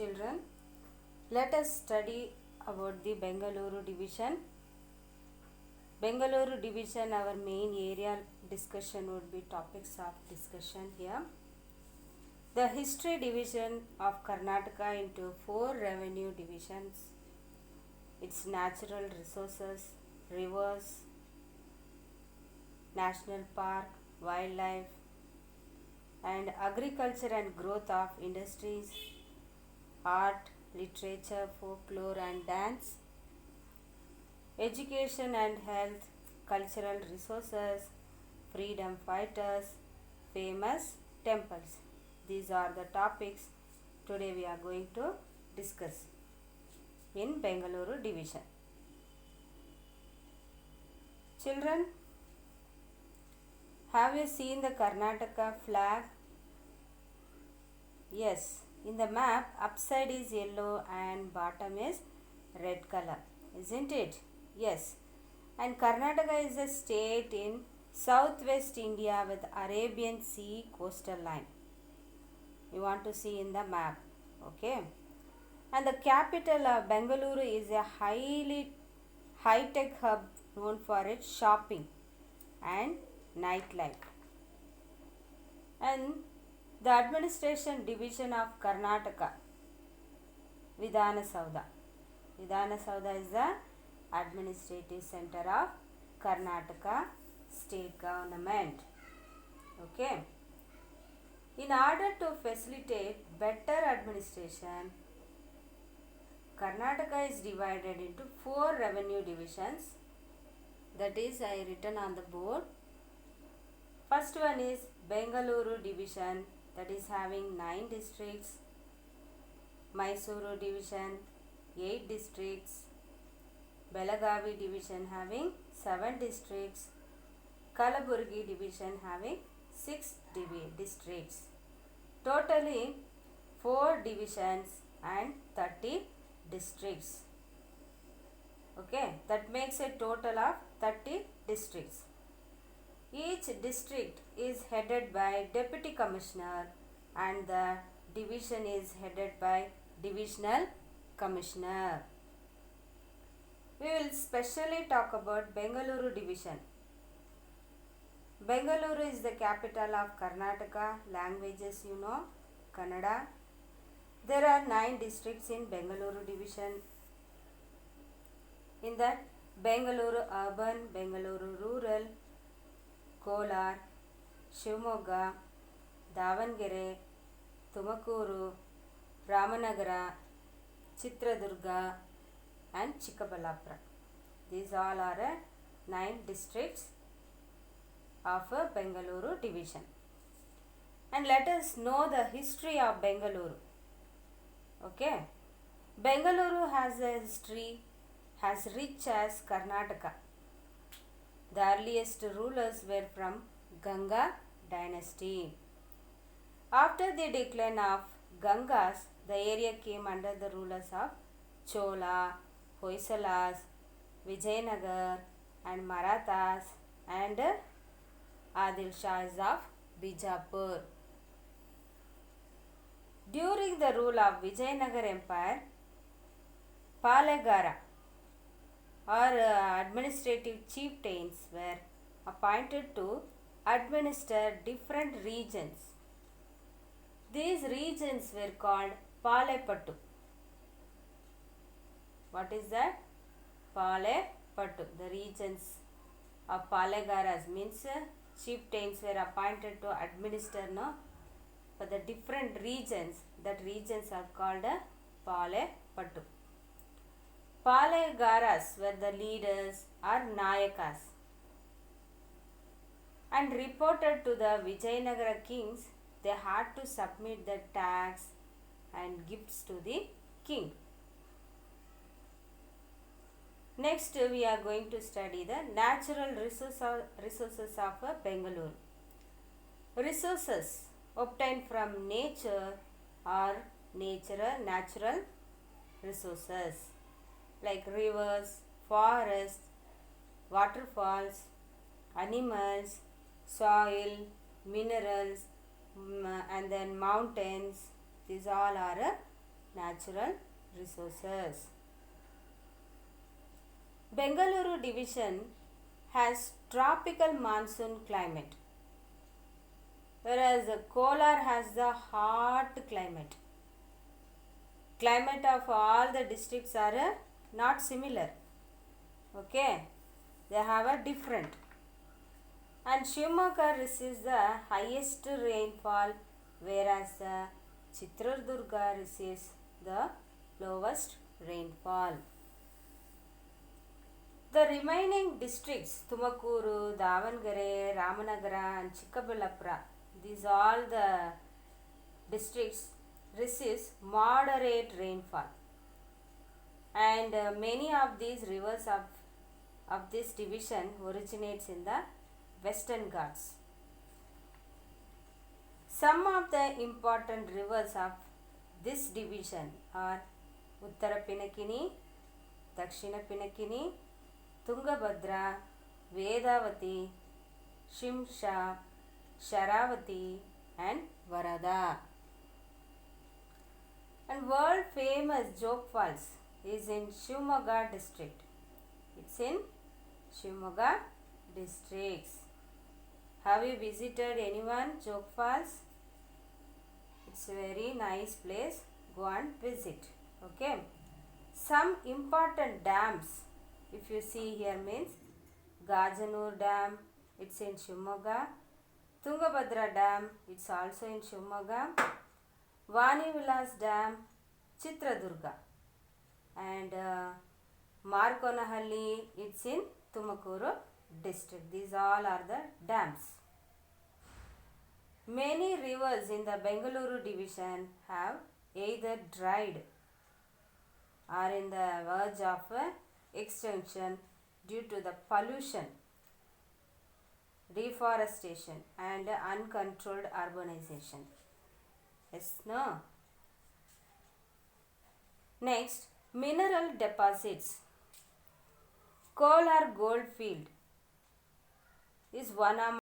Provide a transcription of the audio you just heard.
Children, let us study about the Bengaluru division. Bengaluru division, our main area discussion would be topics of discussion here. The history division of Karnataka into 4 revenue divisions. Its natural resources, rivers, national park, wildlife, and agriculture and growth of industries, art, literature, folklore and dance, education and health, cultural resources, freedom fighters, famous temples. These are the topics today we are going to discuss in Bengaluru division. Children, have you seen the Karnataka flag? Yes, in the map upside is yellow and bottom is red color, isn't it? Yes, and Karnataka is a state in southwest India with Arabian Sea coastal line. You want to see in the map, okay? And the capital of Bengaluru is a highly high-tech hub known for its shopping and nightlife. And the administration division of Karnataka, Vidhana Soudha. Vidhana Soudha is the administrative center of Karnataka state government. Okay. In order to facilitate better administration, Karnataka is divided into 4 revenue divisions. That is, I written on the board. First one is Bengaluru division, that is having 9 districts. Mysuru division, 8 districts. Belagavi division having 7 districts. Kalaburgi division having 6 districts. Totally 4 divisions and 30 districts. Okay, that makes a total of 30 districts. Each district is headed by deputy commissioner and the division is headed by divisional commissioner. We will specially talk about Bengaluru division. Bengaluru is the capital of Karnataka. Languages you know, Kannada. There are 9 districts in Bengaluru division. In that, Bengaluru urban, Bengaluru rural, Kolar, Shivamogga, Davangere, Tumakuru, Ramanagara, Chitradurga and Chikkaballapura. These all are 9 districts of Bengaluru division. And let us know the history of Bengaluru. Okay. Bengaluru has a history as rich as Karnataka. The earliest rulers were from Ganga dynasty. After the decline of Gangas, the area came under the rulers of Chola, Hoysalas, Vijayanagar and Marathas and Adil Shahs of Bijapur. During the rule of Vijayanagar Empire, Palegara or administrative chieftains were appointed to administer different regions. These regions were called Palepattu. What is that? Palepattu. The regions of Palegaras means chieftains were appointed to administer for the different regions. That regions are called Palepattu. Palegaras were the leaders or Nayakas and reported to the Vijayanagara kings. They had to submit the tax and gifts to the king. Next, we are going to study the natural resources of Bengaluru. Resources obtained from nature are natural resources like rivers, forests, waterfalls, animals, soil, minerals, and then mountains. These all are natural resources. Bengaluru division has tropical monsoon climate, whereas Kolar has the hot climate. Climate of all the districts are not similar. Okay, they have a different. And Shivamogga receives the highest rainfall, whereas the Chitradurga receives the lowest rainfall. The remaining districts, Tumakuru, Davangere, Ramanagara and Chikkaballapura, these all the districts receives moderate rainfall. And many of these rivers of this division originates in the Western Ghats. Some of the important rivers of this division are Uttara Pinakini, Dakshina Pinakini, Tungabhadra, Vedavati, Shimsha, Sharavati and Varada. And world famous Jog Falls is in Shivamogga district. It's in Shivamogga districts. Have you visited anyone Jog Falls? It's a very nice place. Go and visit. Okay. Some important dams, if you see here, means Gajanur Dam, it's in Shivamogga. Tungabhadra Dam, it's also in Shivamogga. Vani Vilas Dam, Chitradurga. And Markonahalli, it's in Tumakuru district. These all are the dams. Many rivers in the Bengaluru division have either dried or in the verge of extinction due to the pollution, deforestation and uncontrolled urbanization. Yes, no? Next, mineral deposits. Kolar gold field is one of